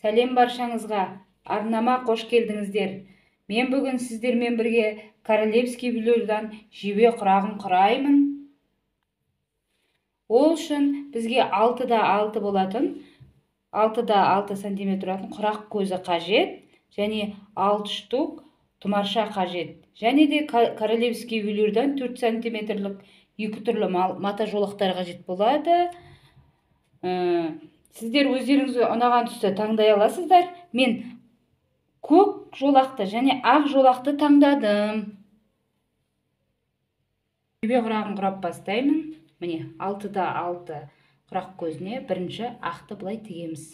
Сәлем баршаңызға. Арнама қош келдіңіздер. Мен бүгін сіздермен бірге королевский үйлерден жебе құрағын құраймын. Ол үшін бізге 6-да 6 болатын, 6-да 6 сантиметр тұратын құрақ көзі қажет, және 6 штук тұмарша қажет. Және де королевский үйлерден 4 сантиметрлік екі түрлі мата жолақтар қажет болады. Сіздер өздеріңізге ұнаған түсті таңдай аласыздар. Мен көк жолақты және ақ жолақты таңдадым. Жебе құрағын құрап бастаймын. Міне 6-да 6 құрақ көзіне бірінші ақты былай тігеміз.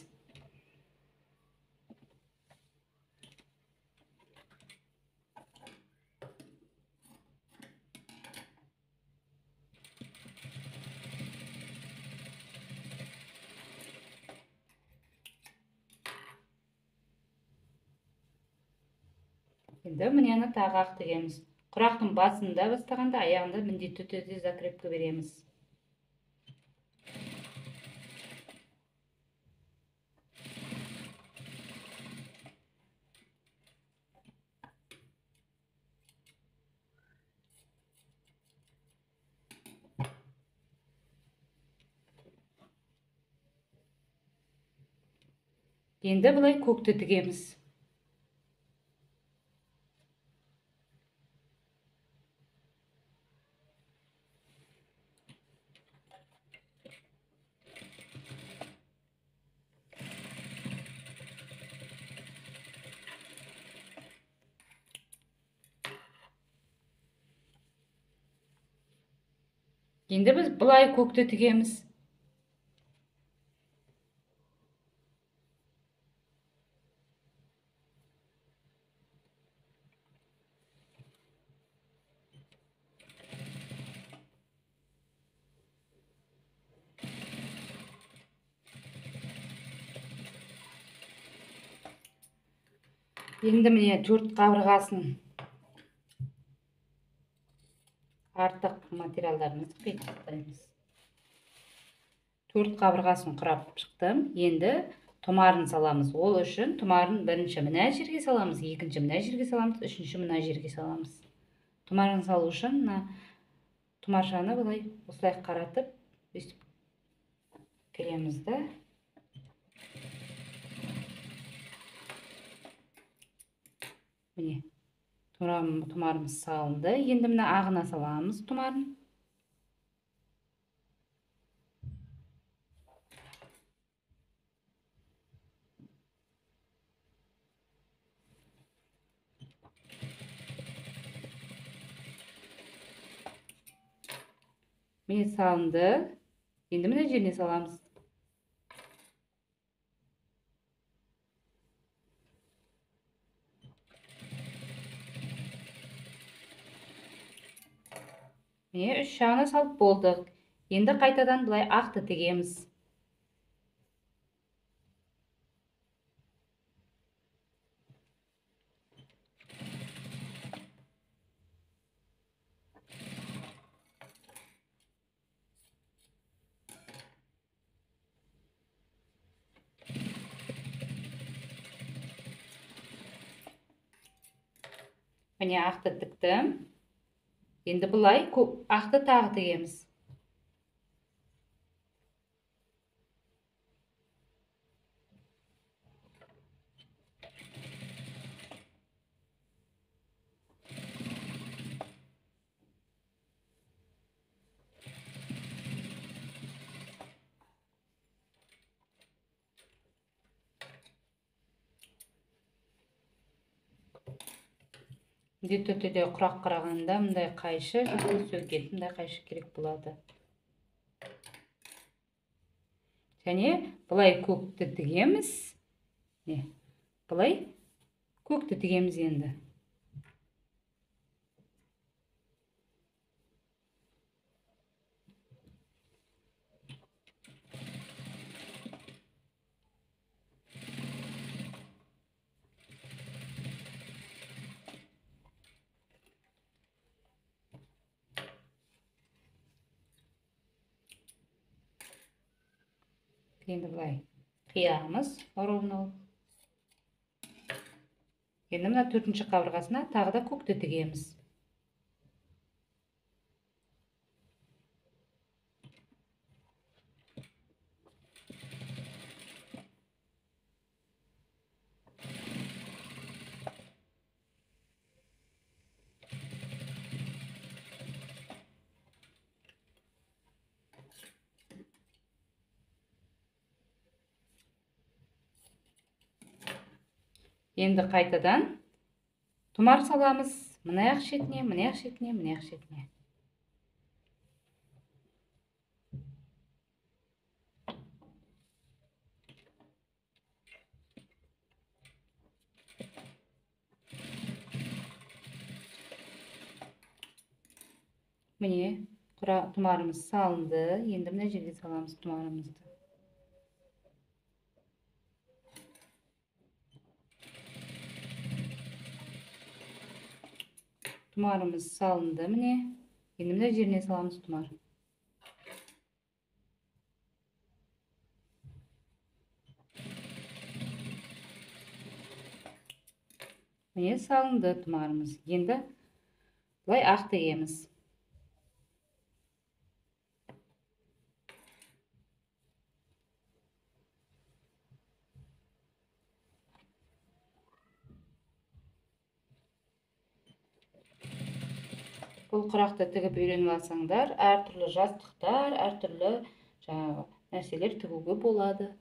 Енді мынаны тағы ақ тігеміз. Құрақтың басында бастағанда аяғында міндетті түрде закрепка береміз. Енді бұлай көкті тігеміз. Енді біз бұлай көкті тігеміз. Енді міне 4 қабырғасын артық материалдарымызды қиып 4 қабырғасын құрап шықтым. Енді тұмарын саламыз. Ол үшін тұмарын бірінші мына жерге саламыз, екінші мына жерге саламыз, үшінші мына жерге саламыз. Тұмарын салу үшін тұмаршаны былай осылай қаратып өстіп келеміз да. Міне тұмарымыз салынды. Енді мына ағына саламыз тұмарын. Міне салынды. Енді мына жеріне саламыз. Міне 3 жағына салып болдық. Енді қайтадан бұлай ақты тігеміз. Міне ақты тіктім. Енді бұлай ақты тағы тігеміз. Міндетті түрде құрақ қарағанда мындай қайшы, сөкет, мындай қайшы керек болады. Және бұлай көкті тігеміз. Бұлай көкті тігеміз енді. Енді бұлай қиямыз ровно Енді мына төртінші қабырғасына тағы да көкті тігеміз. Енді қайтадан тұмар саламыз. Мына аяқ шетіне, мына аяқ шетіне, мына аяқ шетіне. Міне, тұмарымыз салынды. Енді мына жерге саламыз тұмарымызды. Тұмарымыз салынды, міне. Енді мына жеріне саламыз тұмар. Міне салынды тұмарымыз. Енді бұлай ақ тігеміз. Бұл құрақты тігіп үйреніп алсаңдар, әртүрлі жастықтар, әртүрлі нәрселер тігуге болады.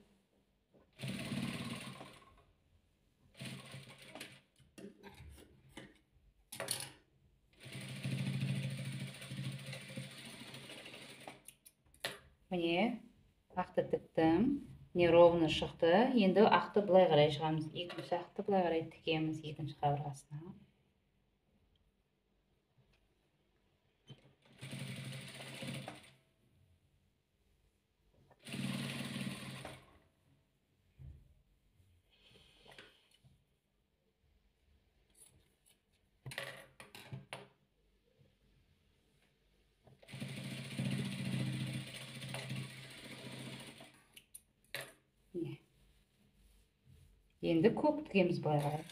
Міне, ақты тіктім. Не ровны шықты. Енді ақты былай қарай шығамыз. Екінші ақты былай қарай тікеміз екінші қабырғасына. Енді көк тігеміз былай қарай.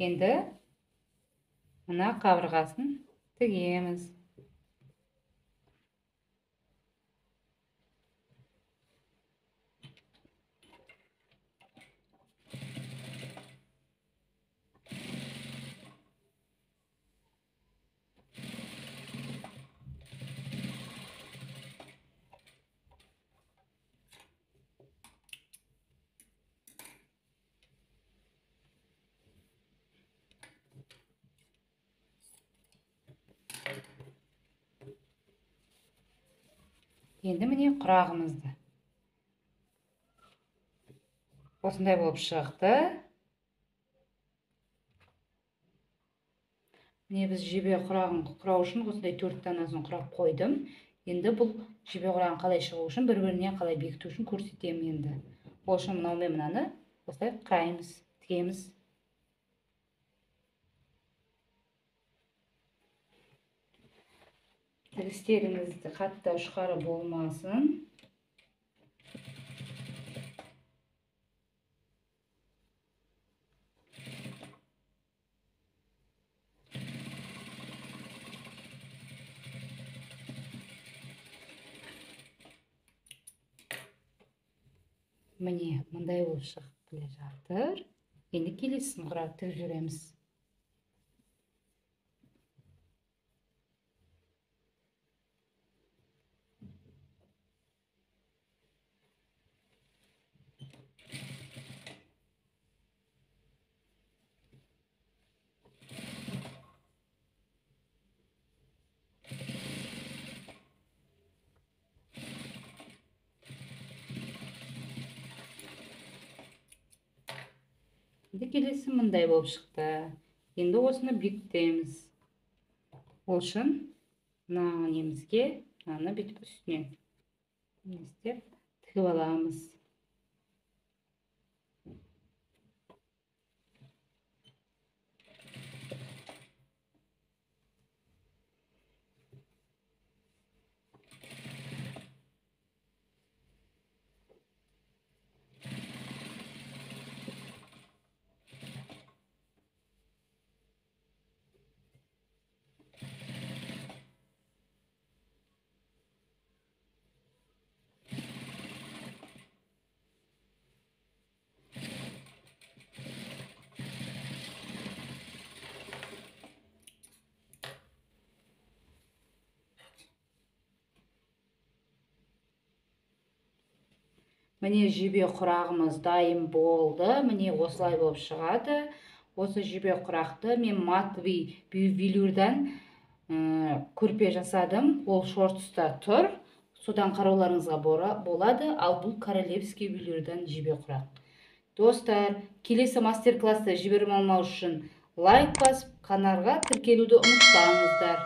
Енді мына қабырғасын тігеміз. Енді міне құрағымызды. Осындай болып шықты. Міне біз жебе құрағын құрау үшін осындай 4 данасын құрап қойдым. Енді бұл жебе құрағын қалай шығу үшін, бір-біріне қалай бекіту үшін көрсетемін енді. Ол үшін мынаумен мынаны осылай қайымыз, тігеміз. Тігістеріңізді қатты ұшқары болмасын. Міне, мындай болып шығып келе жатыр. Енді келесін құрап тігіп жүреміз. Енді келесі мындай болып шықты. Енді осыны бекітеміз. Ол үшін мына немізге мынаны бүйтіп үстінен не істеп тігіп аламыз. Міне жебе құрағымыз дайын болды. Міне осылай болып шығады. Осы жебе құрақты мен матовый велюрдан көрпе жасадым. Ол шортыста тұр. Содан қарауларыңызға болады. Ал бұл королевский велюрдан жебе құрақ. Достар, келесі мастер-класты жіберіп алмау үшін лайк басып, каналға тіркелуді ұмытпаңыздар.